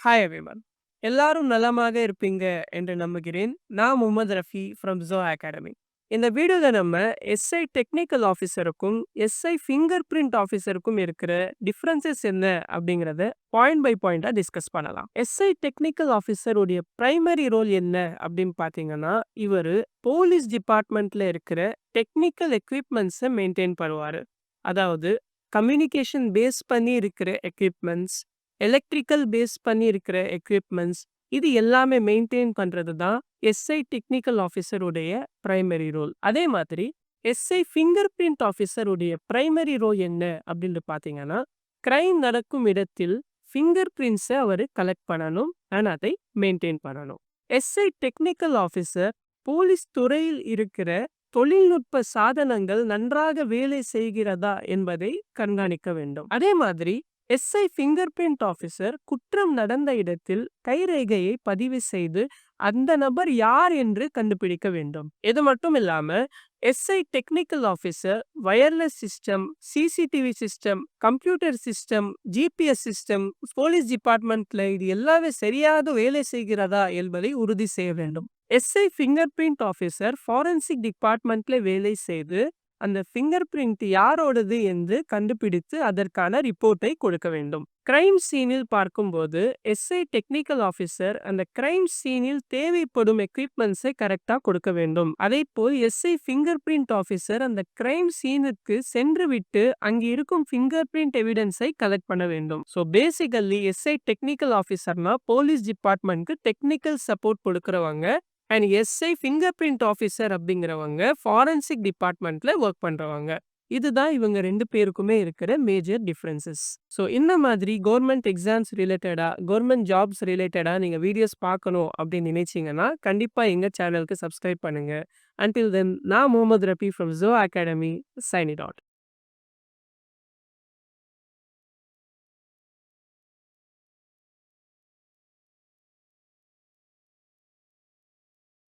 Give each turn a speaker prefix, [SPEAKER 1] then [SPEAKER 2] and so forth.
[SPEAKER 1] Hi everyone. எல்லாரும் நலமாக இருப்பீங்க என்று நம்புகிறேன். நான் Mohammed Rafi from Joe academy. இந்த வீடியோல நம்ம எஸ்ஐ டெக்னிக்கல் ஆஃபீஸருக்கும், எஸ்ஐ ஃபிங்கர் பிரிண்ட் ஆஃபீஸருக்கும் இருக்கிற டிஃபரன்சஸ் என்ன அப்படிங்கிறத பாயிண்ட் பை பாயிண்டா டிஸ்கஸ் பண்ணலாம். எஸ்ஐ டெக்னிக்கல் ஆஃபீஸர் உடைய பிரைமரி ரோல் என்ன அப்படின்னு பார்த்தீங்கன்னா, இவரு போலீஸ் டிபார்ட்மெண்ட்ல இருக்கிற டெக்னிக்கல் எக்யூப்மெண்ட்ஸை மெயின்டைன் பண்ணுவாரு. அதாவது கம்யூனிகேஷன் பேஸ் பண்ணி இருக்கிற எக்யூப்மெண்ட்ஸ், எலக்ட்ரிக்கல் பேஸ் பண்ணி இருக்கிற எக்யூப்மெண்ட்ஸ், இது எல்லாமே மெயின்டைன் பண்றது தான் எஸ்ஐ டெக்னிக்கல் ஆஃபீஸர் உடைய பிரைமரி ரோல். அதே மாதிரி எஸ்ஐ ஃபிங்கர் பிரிண்ட் ஆஃபீஸர் உடைய பிரைமரி ரோல் என்ன அப்படின்னு பார்த்தீங்கன்னா, கிரைம் நடக்கும் இடத்தில் ஃபிங்கர் பிரிண்ட்ஸை அவர் கலெக்ட் பண்ணணும் அண்ட் அதை மெயின்டைன் பண்ணணும். எஸ்ஐ டெக்னிக்கல் ஆஃபீஸர் போலீஸ் துறையில் இருக்கிற தொழில்நுட்ப சாதனங்கள் நன்றாக வேலை செய்கிறதா என்பதை கண்காணிக்க வேண்டும். அதே மாதிரி எஸ்ஐ ஃபிங்கர் பிரிண்ட் ஆஃபீஸர் குற்றம் நடந்த இடத்தில் கைரேகையை பதிவு செய்து அந்த நபர் யார் என்று கண்டுபிடிக்க வேண்டும். இது மட்டும் இல்லாம SI technical officer wireless system, CCTV system, computer system, GPS system, police டிபார்ட்மெண்ட்ல இது எல்லாமே சரியாக வேலை செய்கிறதா என்பதை உறுதி செய்ய வேண்டும். SI finger print officer forensic டிபார்ட்மெண்ட்ல வேலை செய்து அந்த ஃபிங்கர் பிரிண்ட் யாரோடது என்று கண்டுபிடித்து அதற்கான ரிப்போர்ட்டை கொடுக்க வேண்டும். கிரைம் சீனில் பார்க்கும்போது எஸ்ஐ டெக்னிக்கல் ஆஃபீஸர் அந்த கிரைம் சீனில் தேவைப்படும் எக்யூப்மெண்ட்ஸை கரெக்டா கொடுக்க வேண்டும். அதே போல் எஸ்ஐ ஃபிங்கர் பிரிண்ட் ஆஃபீஸர் அந்த கிரைம் சீனுக்கு சென்று விட்டு அங்கு இருக்கும் ஃபிங்கர் பிரிண்ட் எவிடன்ஸை கலெக்ட் பண்ண வேண்டும். ஸோ பேசிக்கலி எஸ்ஐ டெக்னிக்கல் ஆஃபீஸர்னா போலீஸ் டிபார்ட்மெண்ட்க்கு டெக்னிக்கல் சப்போர்ட் கொடுக்கறவங்க. And SI finger print officer அப்படிங்கிறவங்க ஃபாரன்சிக் டிபார்ட்மெண்ட்ல ஒர்க் பண்றவங்க. இதுதான் இவங்க 2 பேருக்குமே இருக்கிற மேஜர் டிஃபரன்சஸ். ஸோ இந்த மாதிரி கவர்மெண்ட் எக்ஸாம்ஸ் ரிலேட்டடா, கவர்மெண்ட் ஜாப்ஸ் ரிலேட்டடா நீங்க வீடியோஸ் பார்க்கணும் அப்படின்னு நினைச்சீங்கன்னா கண்டிப்பா எங்க சேனலுக்கு சப்ஸ்கிரைப் பண்ணுங்க. அன்டில் தென் நான் Mohammed Rafi from Joe academy signing out.